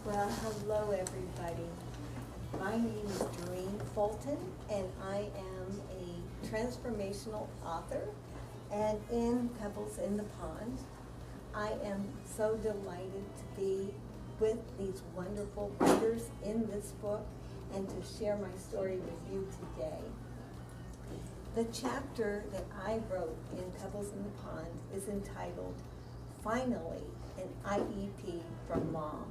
Well, hello everybody. My name is Doreen Fulton, and I am a transformational author. And in Pebbles in the Pond, I am so delighted to be with these wonderful writers in this book and to share my story with you today. The chapter that I wrote in Pebbles in the Pond is entitled, Finally, an IEP from Mom.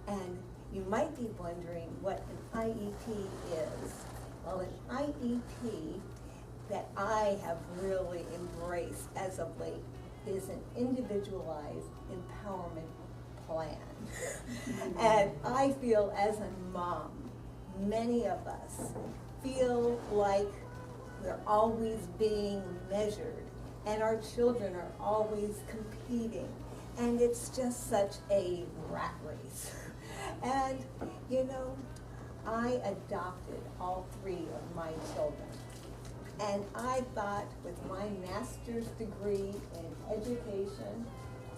And you might be wondering what an IEP is. Well, an IEP that I have really embraced as of late is an individualized empowerment plan. And I feel as a mom, many of us feel like we're always being measured and our children are always competing. And it's just such a rat race. And, you know, I adopted all three of my children. And I thought with my master's degree in education,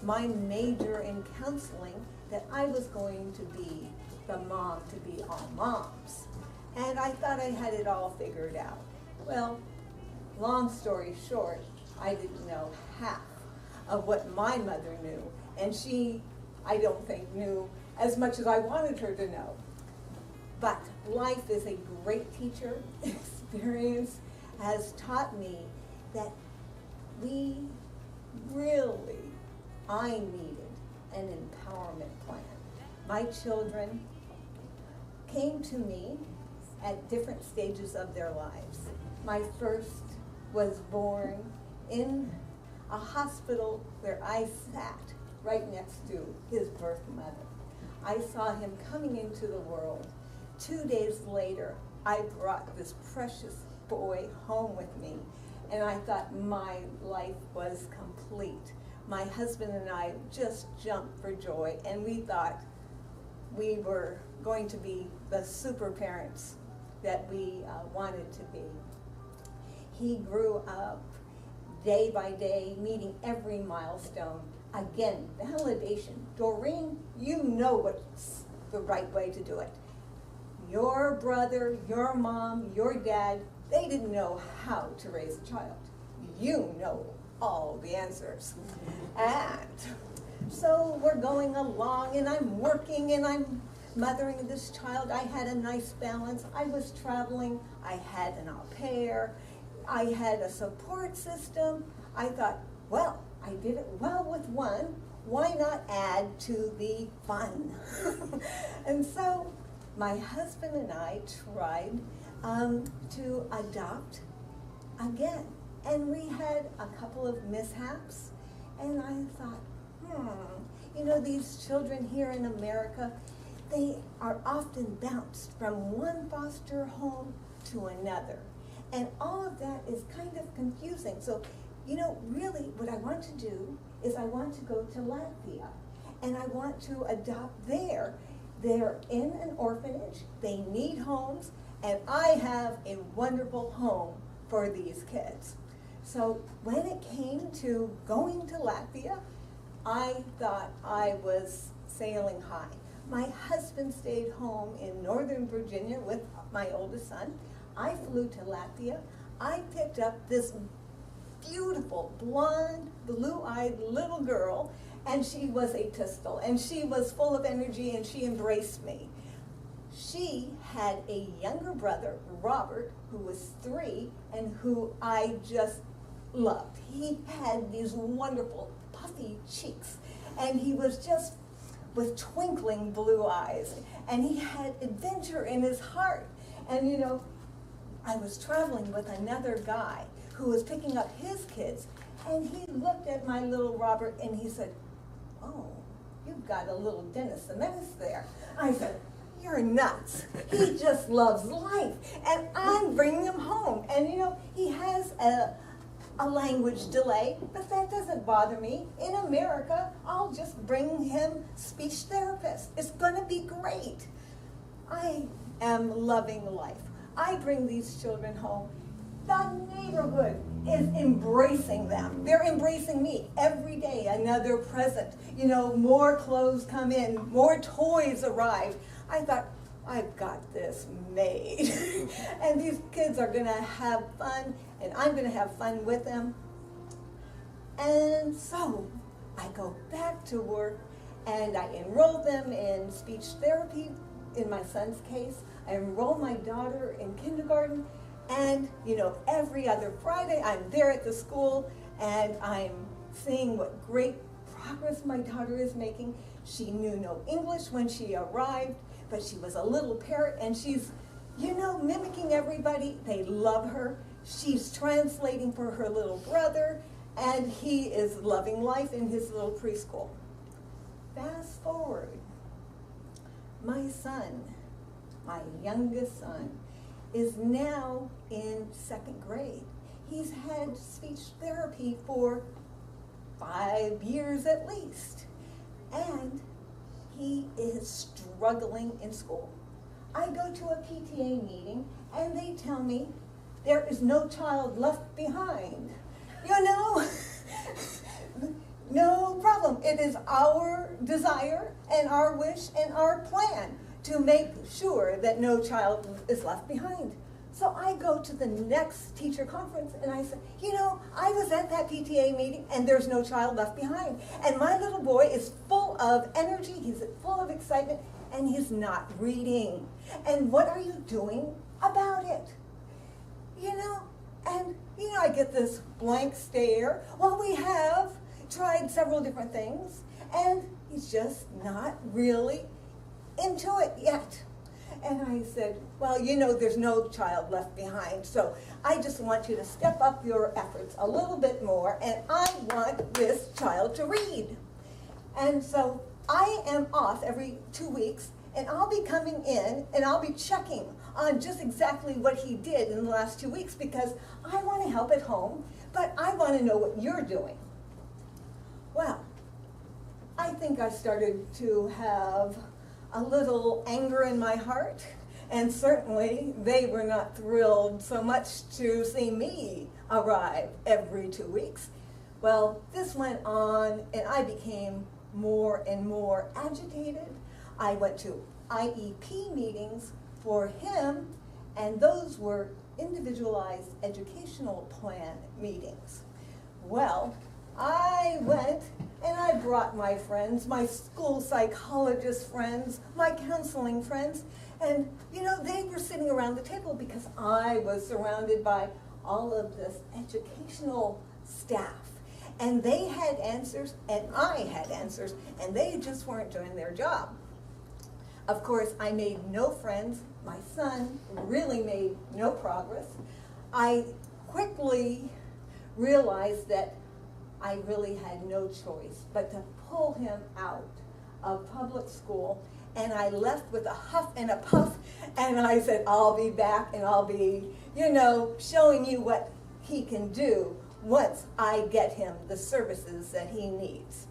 my major in counseling, that I was going to be the mom to be all moms. And I thought I had it all figured out. Well, long story short, I didn't know half of what my mother knew. And she, I don't think, knew as much as I wanted her to know. But life is a great teacher. Experience has taught me that I needed an empowerment plan. My children came to me at different stages of their lives. My first was born in a hospital where I sat right next to his birth mother. I saw him coming into the world. 2 days later, I brought this precious boy home with me, and I thought my life was complete. My husband and I just jumped for joy, and we thought we were going to be the super parents that we wanted to be. He grew up day by day, meeting every milestone. Again, validation. Doreen, you know what's the right way to do it. Your brother, your mom, your dad, they didn't know how to raise a child. You know all the answers. And so we're going along, and I'm working, and I'm mothering this child. I had a nice balance. I was traveling. I had an au pair. I had a support system. I thought, well, I did it well with one. Why not add to the fun? And so my husband and I tried to adopt again. And we had a couple of mishaps. And I thought, you know, these children here in America, they are often bounced from one foster home to another. And all of that is kind of confusing. So, you know, really what I want to do is I want to go to Latvia, and I want to adopt there. They're in an orphanage, they need homes, and I have a wonderful home for these kids. So when it came to going to Latvia, I thought I was sailing high. My husband stayed home in Northern Virginia with my oldest son. I flew to Latvia. I picked up this beautiful, blonde, blue-eyed little girl, and she was a pistol, and she was full of energy, and she embraced me. She had a younger brother, Robert, who was 3, and who I just loved. He had these wonderful, puffy cheeks, and he was just with twinkling blue eyes, and he had adventure in his heart. And you know, I was traveling with another guy who was picking up his kids, and he looked at my little Robert and he said, "Oh, you've got a little Dennis the Menace there." I said, "You're nuts. He just loves life, and I'm bringing him home." And you know, he has a language delay, but that doesn't bother me. In America, I'll just bring him speech therapist. It's gonna be great. I am loving life. I bring these children home. The neighborhood is embracing them. They're embracing me every day. Another present. More clothes come in, more toys arrive. I thought, I've got this made. And these kids are going to have fun, and I'm going to have fun with them. And so I go back to work, and I enroll them in speech therapy. In my son's case, I enroll my daughter in kindergarten, and every other Friday I'm there at the school, and I'm seeing what great progress my daughter is making. She knew no English when she arrived, but she was a little parrot, and she's, mimicking everybody. They love her. She's translating for her little brother, and he is loving life in his little preschool. Fast forward, my son, my youngest son, is now in 2nd grade. He's had speech therapy for 5 years at least, and he is struggling in school. I go to a PTA meeting, and they tell me there is no child left behind. No problem. It is our desire and our wish and our plan to make sure that no child is left behind. So I go to the next teacher conference, and I say, I was at that PTA meeting, and there's no child left behind. And my little boy is full of energy, he's full of excitement, and he's not reading. And what are you doing about it? I get this blank stare. Well, we have tried several different things, and he's just not really into it yet. And I said, well, there's no child left behind, so I just want you to step up your efforts a little bit more, and I want this child to read. And so I am off every 2 weeks, and I'll be coming in, and I'll be checking on just exactly what he did in the last 2 weeks, because I want to help at home, but I want to know what you're doing. Well, I think I started to have a little anger in my heart, and certainly they were not thrilled so much to see me arrive every 2 weeks. Well, this went on, and I became more and more agitated. I went to IEP meetings for him, and those were individualized educational plan meetings. Well, I went and I brought my friends, my school psychologist friends, my counseling friends, and they were sitting around the table because I was surrounded by all of this educational staff. And they had answers, and I had answers, and they just weren't doing their job. Of course, I made no friends. My son really made no progress. I quickly realized that I really had no choice but to pull him out of public school, and I left with a huff and a puff, and I said, I'll be back, and I'll be, showing you what he can do once I get him the services that he needs.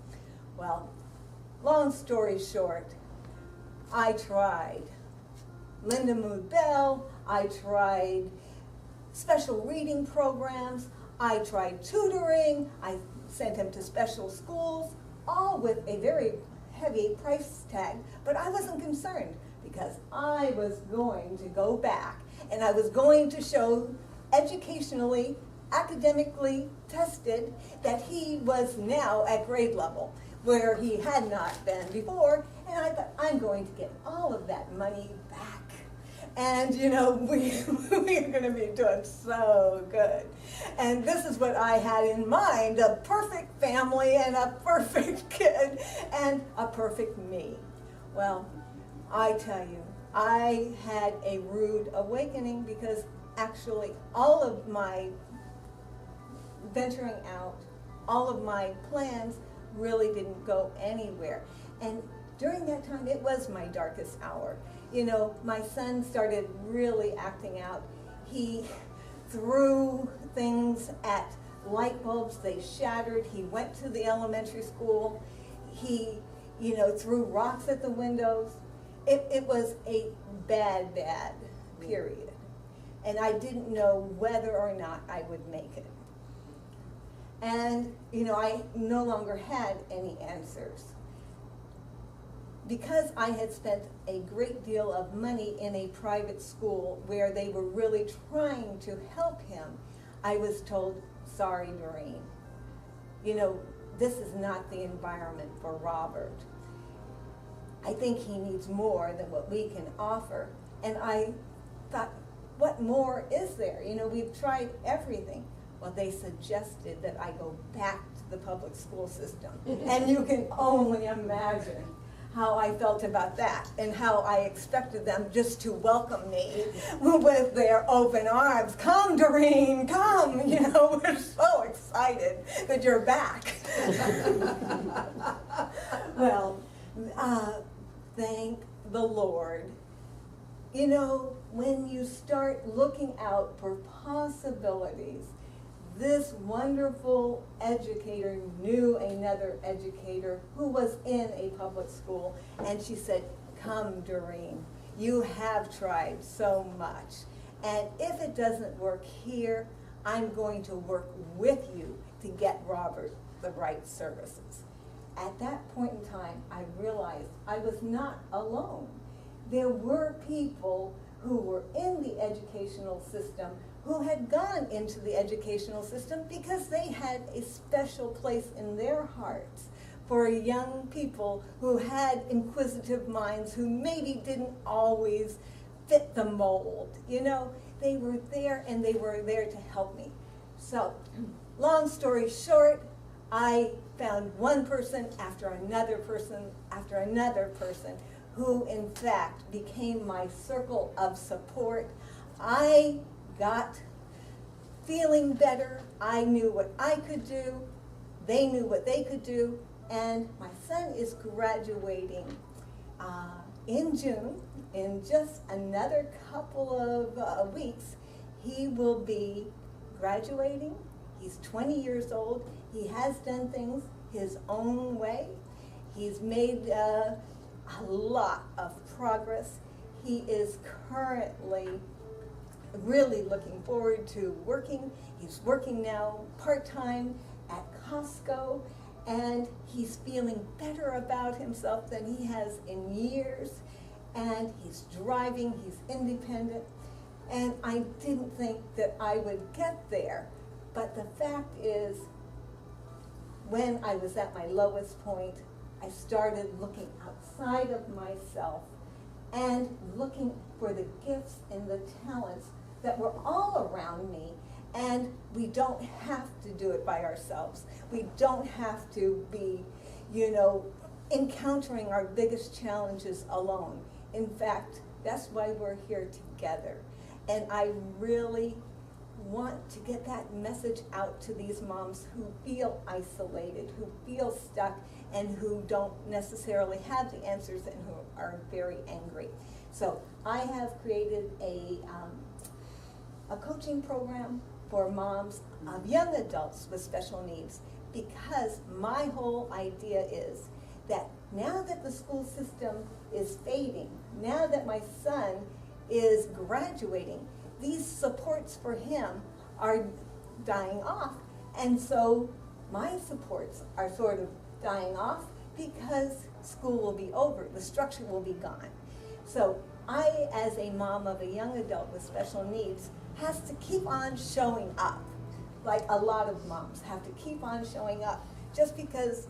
Well, long story short, I tried Linda Mood Bell, I tried special reading programs, I tried tutoring, I sent him to special schools, all with a very heavy price tag, but I wasn't concerned because I was going to go back, and I was going to show educationally, academically tested that he was now at grade level, where he had not been before, and I thought, I'm going to get all of that money back. And we're going to be doing so good. And this is what I had in mind, a perfect family and a perfect kid and a perfect me. Well, I tell you, I had a rude awakening because actually all of my venturing out, all of my plans really didn't go anywhere. And during that time, it was my darkest hour. My son started really acting out. He threw things at light bulbs, they shattered. He went to the elementary school. He, threw rocks at the windows. It was a bad period. and I didn't know whether or not I would make it. And, I no longer had any answers. Because I had spent a great deal of money in a private school where they were really trying to help him, I was told, sorry, Doreen, this is not the environment for Robert. I think he needs more than what we can offer. And I thought, what more is there? We've tried everything. Well, they suggested that I go back to the public school system. And you can only imagine how I felt about that and how I expected them just to welcome me with their open arms. Come, Doreen, come. We're so excited that you're back. Well, thank the Lord. When you start looking out for possibilities, this wonderful educator knew another educator who was in a public school, and she said, come, Doreen, you have tried so much, and if it doesn't work here, I'm going to work with you to get Robert the right services. At that point in time, I realized I was not alone. There were people who were in the educational system who had gone into the educational system because they had a special place in their hearts for young people who had inquisitive minds, who maybe didn't always fit the mold. They were there, and they were there to help me. So, long story short, I found one person after another person after another person who in fact became my circle of support. I got feeling better. I knew what I could do. They knew what they could do. And my son is graduating in June. In just another couple of weeks, he will be graduating. He's 20 years old. He has done things his own way. He's made a lot of progress. He is currently really looking forward to working. He's working now part-time at Costco, and he's feeling better about himself than he has in years, and he's driving, he's independent, and I didn't think that I would get there, but the fact is, when I was at my lowest point, I started looking outside of myself and looking for the gifts and the talents that were all around me. And we don't have to do it by ourselves. We don't have to be, encountering our biggest challenges alone. In fact, that's why we're here together. And I really want to get that message out to these moms who feel isolated, who feel stuck, and who don't necessarily have the answers and who are very angry. So I have created a coaching program for moms of young adults with special needs, because my whole idea is that now that the school system is fading, now that my son is graduating, these supports for him are dying off. And so my supports are sort of dying off because school will be over, the structure will be gone. So I, as a mom of a young adult with special needs, has to keep on showing up. Like a lot of moms have to keep on showing up. Just because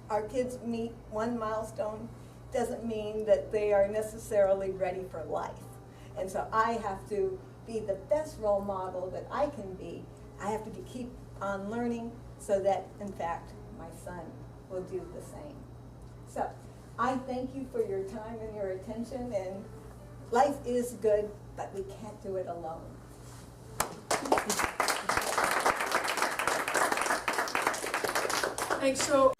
our kids meet one milestone doesn't mean that they are necessarily ready for life. And so I have to be the best role model that I can be. I have to keep on learning so that, in fact, my son will do the same. So I thank you for your time and your attention, and life is good, but we can't do it alone. Thanks. So